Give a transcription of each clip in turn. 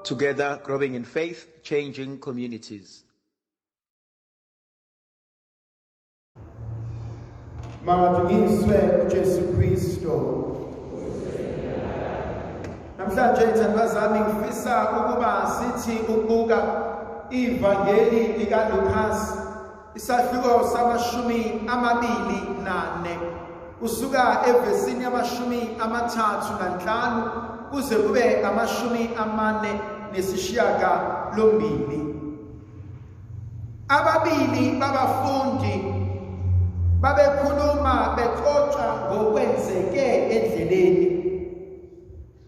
Together, growing in faith, changing communities. Makadunyiswe uJesu Kristu. Namhlanje thandazami ngifisa ukuba sithi ukubuka ivangeli likaLukas isahluko sama-24 kusuka evesini yama-35 kuze kube ama-42. Ababili babafundi babekhuluma bexoxa ngokwenzeke endleleni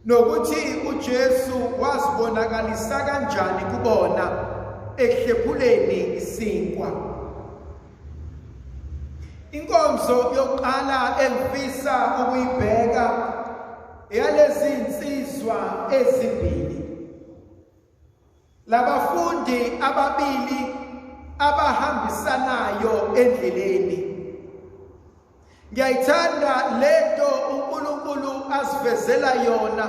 nokuthi uJesu wazibonakalisa kanjani kubona ehlephuleni isinkwa. Inkonzo yokuqala engifisa ukuyibheka eyalezi insizwa ezimbili. Labafundi ababili abahambisanayo endleleni. Ngiyayithanda lento uNkulunkulu asivezela yona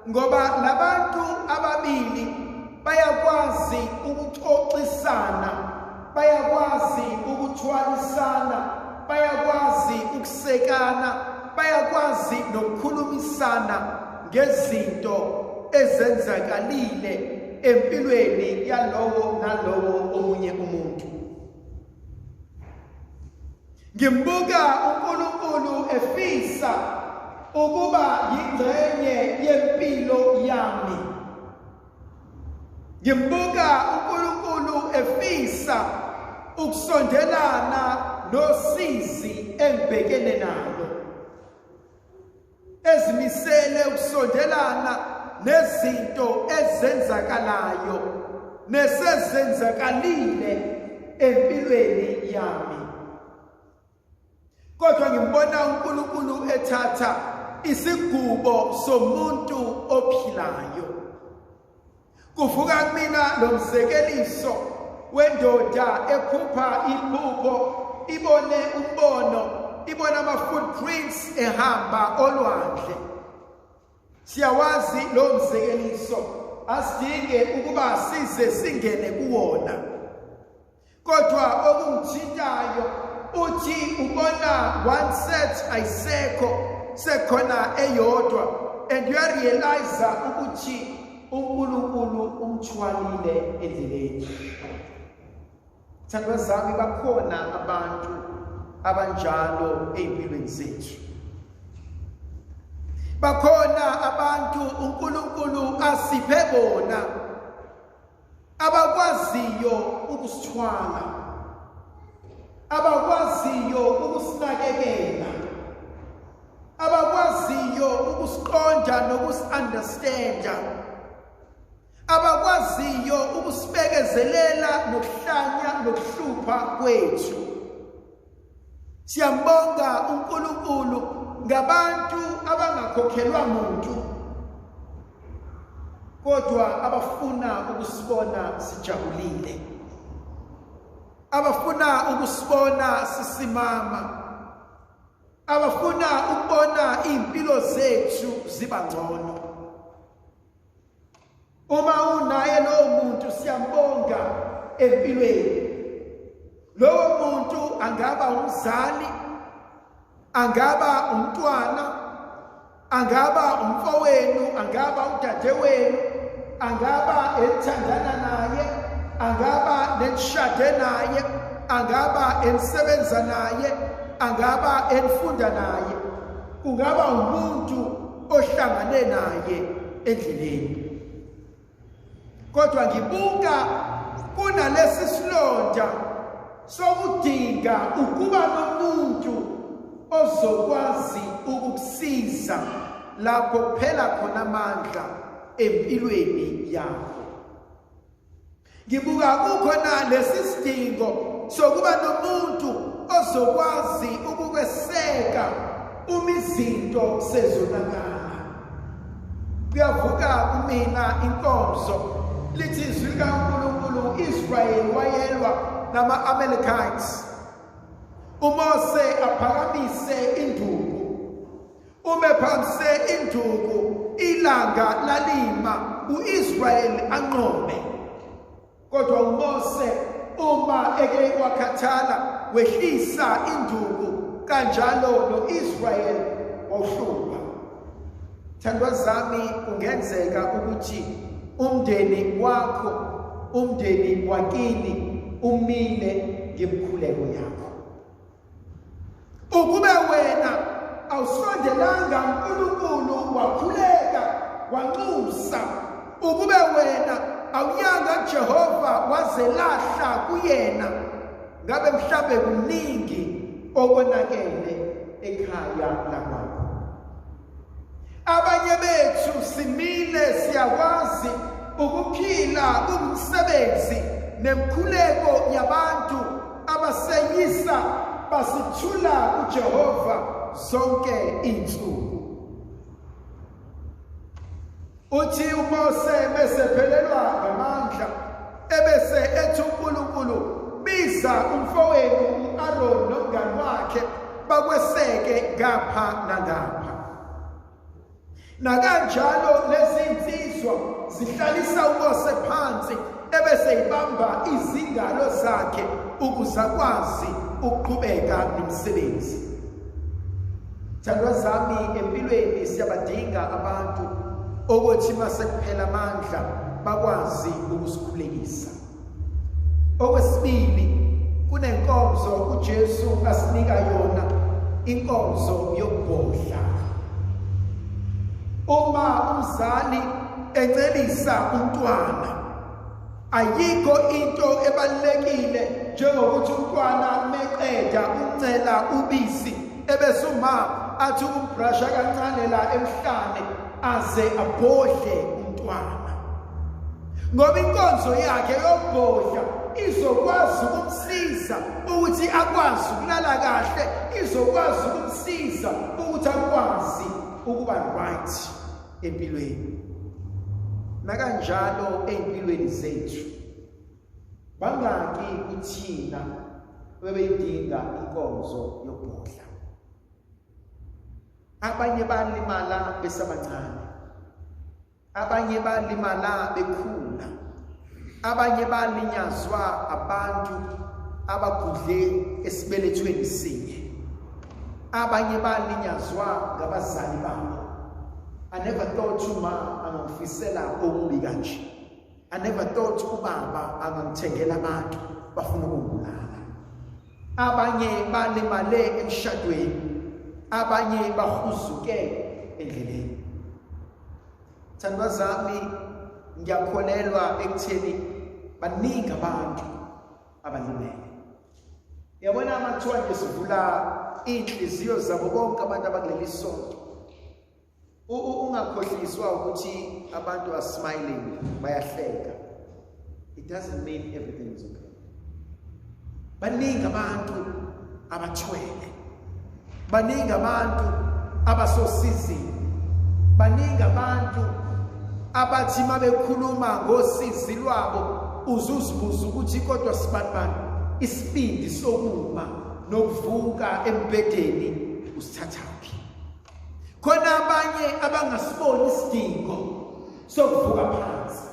ngoba labantu ababili bayakwazi ukuxoxisana, bayakwazi ukuthwalisana, bayakwazi ukusekana, bayakwazi nokukhulumisana ngezinto ezenzakalile empilweni yalowo nalowo omunye umuntu. Ngimbuka uNkulunkulu efisa ukuba yingxenye yempilo yami. Ngimbuka uNkulunkulu efisa ukusondelana nosizi engibhekene nalo. Ezimisele ukusondelana nezinto ezenzakalayo nesezenzakalile empilweni yami. Kodwa ngimbona uNkulunkulu ethatha isigubo somuntu ophilayo. Kuvuka kumina lo mzekeliso wendoda ephupha iphupho, ibone umbono, ibone ama-footprints ehamba olwandle. Siyawazi lo mzekeliso, asidinge ukuba size singene kuwona. Kodwa okungithintayo uthi ubona one set ayisekho sekhona eyodwa, and uyarealize ukuthi uNkulunkulu umthwalile endleleni. Thandwa zami, bakhona abantu abanjalo empilweni zethu. Bakhona abantu uNkulunkulu asiphe bona abakwaziyo ukusithwala, abakwaziyo ukusinakekela, abakwaziyo ukusiqonda nokusi-understanda, abakwaziyo ukusibekezelela nokuhlanya nokuhlupha kwethu. Siyambonga uNkulunkulu ngabantu abangakhokhelwa muntu, kodwa abafuna ukusibona sijabulile, abafuna ukusibona sisimama, abafuna ukubona impilo zethu ziba ngcono. Uma unaye lowo muntu siyambonga empilweni. Lowo muntu angaba umzali, angaba umntwana, angaba umfowenu, angaba udadewenu, angaba ethandana naye, angaba nenishade naye, angaba enisebenza naye, angaba enifunda naye, kungaba umuntu ohlangane naye endleleni. Kodwa ngibuka kunalesi silonda sokudinga ukuba nomuntu ozokwazi ukukusiza lapho kuphela khona amandla empilweni yakho. Ngibuka kukhona lesi sidingo sokuba nomuntu ozokwazi ukukweseka uma izinto sezonakala. Kuyavuka kumina inkonzo lithi izwi likaNkulunkulu Israel wayelwa nama-Amalekites. uMose aphakamise induku. Uma ephakamise induku, ilanga lalima uIsrayeli anqobe kodwa uMose uma eke wakhathala wehlisa induku kanjalo noIsrayeli wawuhlupha. Thandwa zami, kungenzeka ukuthi umndeni wakho, umndeni wakini umile ngemkhuleko yakho. Ukube wena awusondelanga uNkulunkulu wakhuleka wanxusa, ukube wena awuyanga Jehova wazelahla kuyena, ngabe mhlambe kuningi okonakele ekhaya lakwakho. Abanye bethu simile siyakwazi ukuphila kumsebenzi nemkhuleko yabantu abaseyisa basithula uJehova zonke insuku. Uthi uMose besephelelwa ngamandla ebese ethi uNkulunkulu, biza umfowenu uAaron nomngane wakhe bakweseke ngapha nangapha. Nakanjalo lezi insizwa zihlalisa uMose phansi ebese ibamba izingalo zakhe ukuze akwazi ukuqhubeka nomsebenzi. Thandwa zami, empilweni siyabadinga abantu ukuthi masekuphela amandla bakwazi ukusikhulekisa. Okwesibili, kunenkonzo uJesu asinika yona, inkonzo yokubhodla. Uma umzali encelisa umntwana, ayikho into ebalekile njengokuthi umntwana meqeda uncela ubisi ebese umama athi umbrasha kancane la emhlane aze abhodle umntwana, ngoba inkonzo yakhe yokubhodla izokwazi ukumsiza ukuthi akwazi ukulala kahle, izokwazi ukumsiza ukuthi akwazi ukuba right empilweni. Nakanjalo empilweni zethu, bangaki kuthina bebeyidinga inkonzo yokubhodla. Abanye balimala besabancane, abanye balimala bekhula, abanye balinyazwa abantu abagudle esibelethweni sinye, abanye balinyazwa ngabazali babo. I never thought uma angangifisela okubi kanje. I never thought ubaba angangithengela abantu bafuna ukungibulala. Abanye balimale emshadweni, abanye bahuzuke endleleni. Thandwa zami, ngiyakholelwa ekutheni baningi abantu abalimele. Yabona amathuba ngesivula inhliziyo zabo bonke abantu abakuleli sonto. Ungakhohliswa ukuthi abantu are smiling, bayahleka. It doesn't mean everything is okay. Baningi abantu abathwele, baningi abantu abasosizini, baningi abantu abathi mabekhuluma ngosizi lwabo uzuzibuza ukuthi kodwa sibani isibindi sokuma nokuvuka embedeni usithathaphi. Khona abanye abangasiboni isidingo sokuvuka phansi,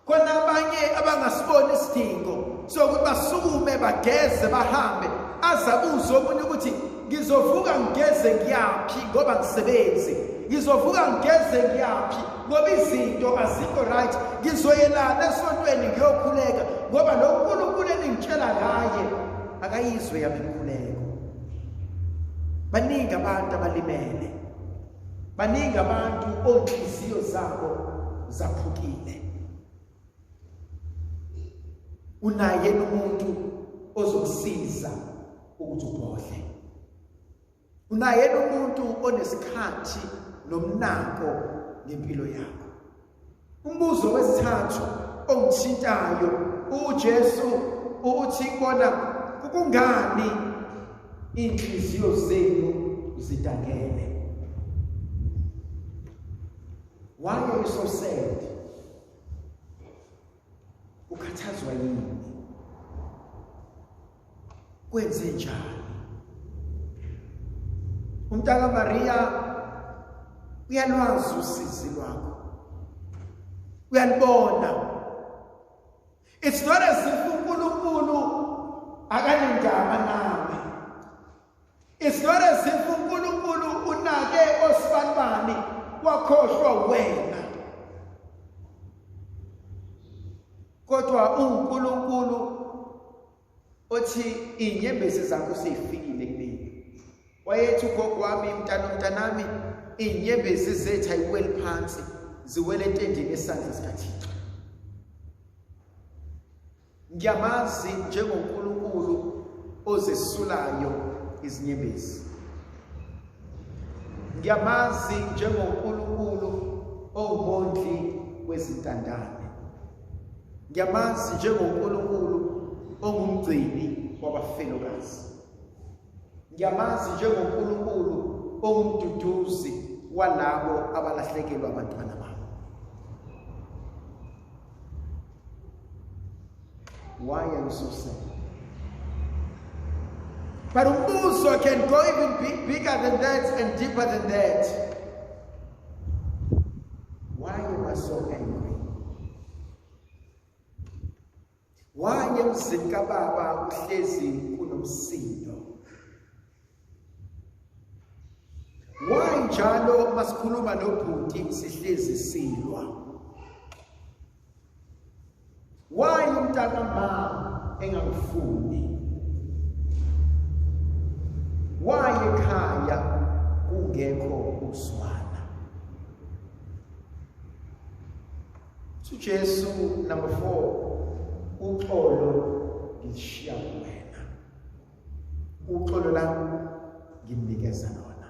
khona abanye abangasiboni isidingo sokuthi basukume bageze bahambe, azabuza omunye ukuthi ngizovuka ngigeze ngiyaphi ngoba ngisebenze, ngizovuka ngigeze ngiyaphi ngoba izinto azikho right, ngizoyelana esontweni ngiyokhuleka ngoba lo nkulunkulu engitshela ngaye akayizwe yami inkhuleko. Baningi abantu abalimele, baningi abantu onhliziyo zabo zaphukile. Unaye umuntu ozokusiza ukuthi ubhodle. Unaye umuntu onesikhathi nomnako ngempilo yakho. Umbuzo wesithathu ongithintayo uJesu uthi bona kungani inhliziyo zenu zidangele? Why are you so sad? Ukhathazwa yini? Kwenze njani? Umntaka Maria uyalwazi usizi lwakhe. lakho uyalibona. It's not as if uNkulunkulu akanendaba nawe. It's not as if uNkulunkulu unake osibanibani wakhohlwa wena. Kodwa uNkulunkulu othi inyembezi zakho seyifikile kimi. Wayethi ugogo wami mntanami inyembezi zethu ayiweli phansi ziwele entendeni esandla sikaThixo. Ngiyamazi njengoNkulunkulu ozesulayo izinyembezi. Ngiyamazi njengoNkulunkulu ongumondli wezintandane. Ngiyamazi njengoNkulunkulu ongumgcini wabafelokazi. Ngiyamazi njengoNkulunkulu ongumduduzi walabo abalahlekelwa abantwana babo. Why are you so sad? But umbuzo can go even bigger than that and deeper than that. Why am I so angry? Why emzini kababa uhlezi kunomsindo? Why njalo masikhuluma nobhuti sihlezi silwa? Why umntana mama engangifuni? Why ekhaya kungekho uswana? uJesu number 4 uxolo ngishiya wena. Uxolo lami ngimnikeza lona.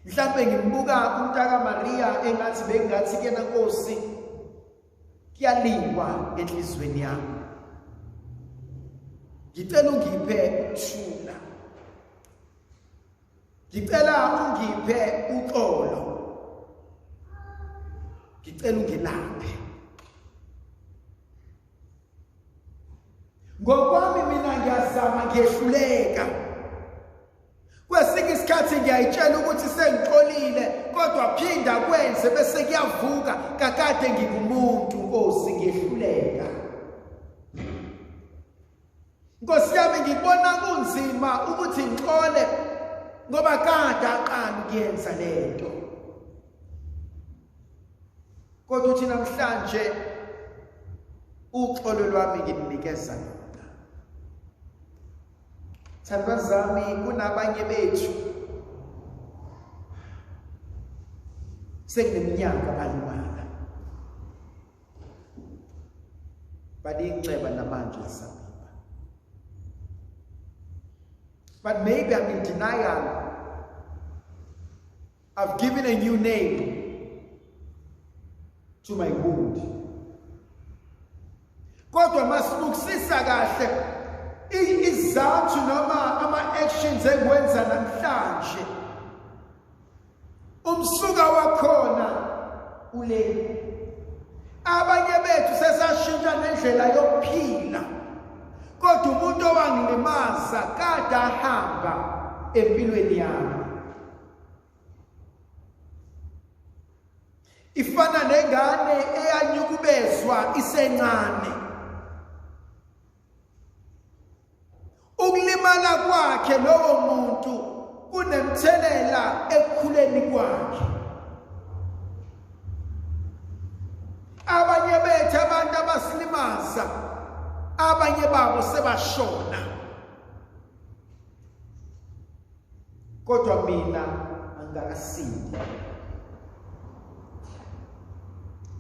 Mhlambe ngimbuka umntaka Maria engathi bengathi kena Nkosi kuyaliwa enhlizweni yami. Ngicela ungiphe ukuthula. Ngicela ungiphe uxolo. Ngicela ungilaphe. Ngokwami mina ngiyazama ngiyehluleka. Kwesinye isikhathi ngiyayitshela ukuthi sengixolile kodwa phinda kwenze bese kuyavuka kakade ngikumuntu Nkosi ngiyehluleka. Nkosi yami ngibona kunzima ukuthi ngixole ngoba kade aqala ukuyenza lento. Kodwa uthi namhlanje uxolo lwami ngininikeza lona. Thandazami kunabanye bethu sekuneminyaka balimala. Badingceba namanje sabiba. But maybe I'm in denial. I've given a new name to my wound. Kodwa masibukisisa kahle izathu noma ama-actions engwenza namhlanje umsuka wakhona ule. Abanye bethu sesashintsha nendlela yokuphila kodwa umuntu owangilimaza kade ahamba empilweni yami. Ifana nengane eyanyukubezwa isencane. Ukulimala kwakhe lowo muntu kunemthelela ekukhuleni kwakhe. Abanye bethu abantu abasilimaza abanye babo sebashona. Kodwa mina angakasindi.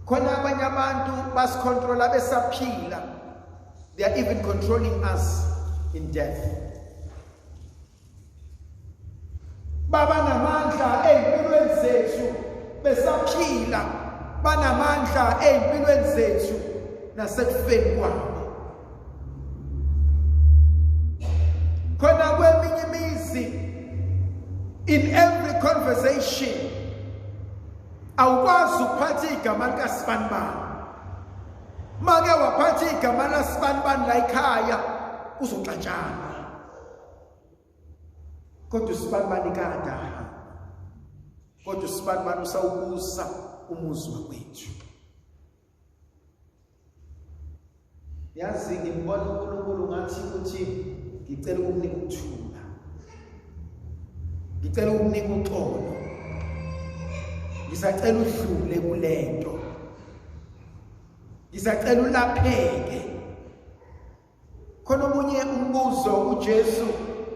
Khona abanye abantu basikontrola besaphila. They are even controlling us in death. Baba namandla empilweni zethu besaphila, banamandla empilweni zethu nasekufeni kwabo. Khona kweminye imizi, in every conversation awukwazi ukuphatha igama likaSibanibani. Make waphatha igama likaSibanibani la ekhaya uzoxatshana. Kodwa uSibanibani kade ahamba. kodwa uSibanibani usawubusa umuzwa wethu. Yazi ngibona uNkulunkulu ngathi ukuthi ngicela ukukunika ukuthula. Ngicela ukukunika uxolo. Ngisacela udlule kulento. Ngisacela ulapheke. Khona omunye umbuzo uJesu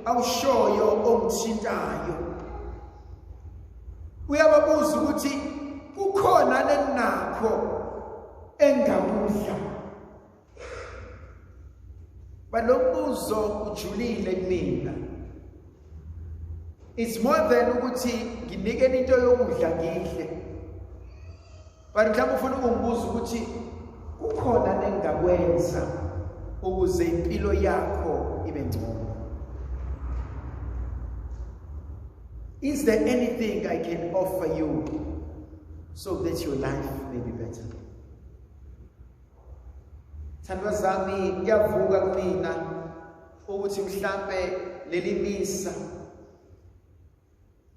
awushoyo ongithintayo. Uyababuza ukuthi kukhona lenakho engakudla. Balombuzo ujulile kumina. It's more than ukuthi nginikele into yokudla ngidle. But mhlawumbe ufuna ukungibuza ukuthi kukhona lengakwenza ukuze impilo yakho ibe ngcono. Is there anything I can offer you so that your life may be better? Thandwa zami ngiyavuka kumina ukuthi mhlambe leli misa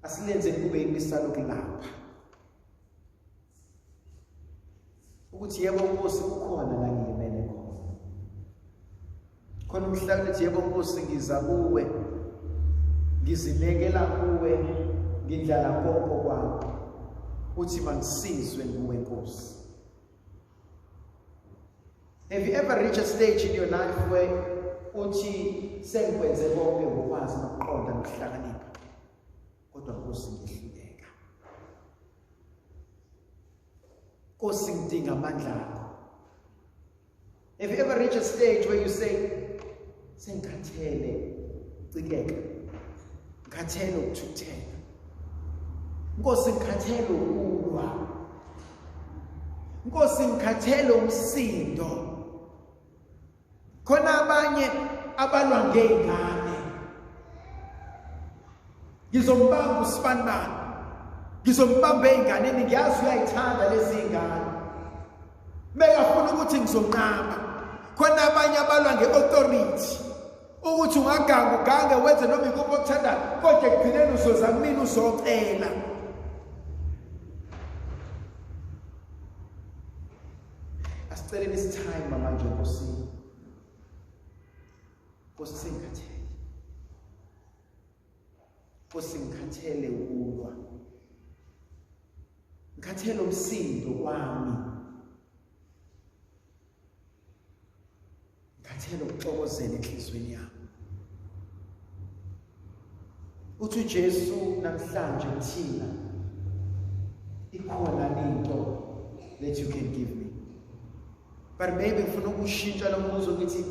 asilenze kube imisa lokulapha. Ukuthi yebo Nkosi kukhona la ngiyimele khona. Khona umhlaba uthi yebo Nkosi ngiza kuwe. Ngizinekela kuwe ngidlala konke kwami. Uthi mangisizwe nguwe Nkosi. Have you ever reached a stage in your life where uthi sengikwenze konke ngokwazi nokuqonda nokuhlakanipha kodwa Nkosi ngihluleka. Nkosi ngidinga amandla akho. Have you ever reached a stage where you say sengikhathele ucikeka, ngikhathele ukuthukuthela, Nkosi ngikhathele ukulwa, Nkosi ngikhathele umsindo? Khona abanye abalwa ngezingane. Ngizombamba uSibanibani. Ngizombamba einganeni ngiyazi uyayithanda lezi zingane. Megafuna ukuthi ngizonqaba. Khona abanye abalwa ngeauthority. Ukuthi ungaganga ugange wenze noma ikuphi okuthandayo kodwa ekugcineni uzoza kumina uzocela. Asiceleni isithime manje Nkosi. Nkosi singikhathele. Nkosi ngikhathele ukulwa. Ngikhathele umsindo wami. Ngikhathele ukuxokozela enhlizweni yami. Uthi uJesu namhlanje kuthina ikhona into that you can give me. But maybe ngifuna ukushintsha lo mbuzo ukuthi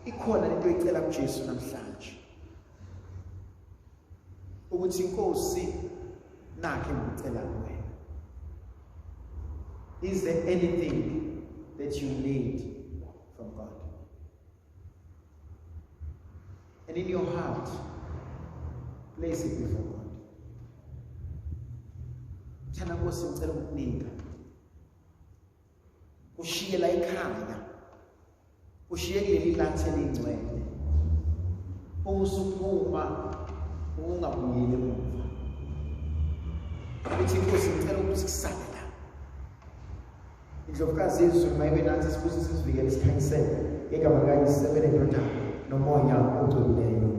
ikhona into oyicela kuJesu namhlanje. Ukuthi Nkosi nakhe ngicela kuwe. Is there anything that you need from God? And in your heart, place it before God. Thana Nkosi ngicela ukukunika. Ushiye la ekhaya. Ushiye kuleli lathe lengcwele. Usuphuma ungabuyele emuva. Uthi Nkosi ngicela ukuthi kusale la. Indlovukazi yethu mayibe nathi sibuze sizivikele isikhanyisele. Igama likaYise sebele ndodana nomoya ogcweleyo.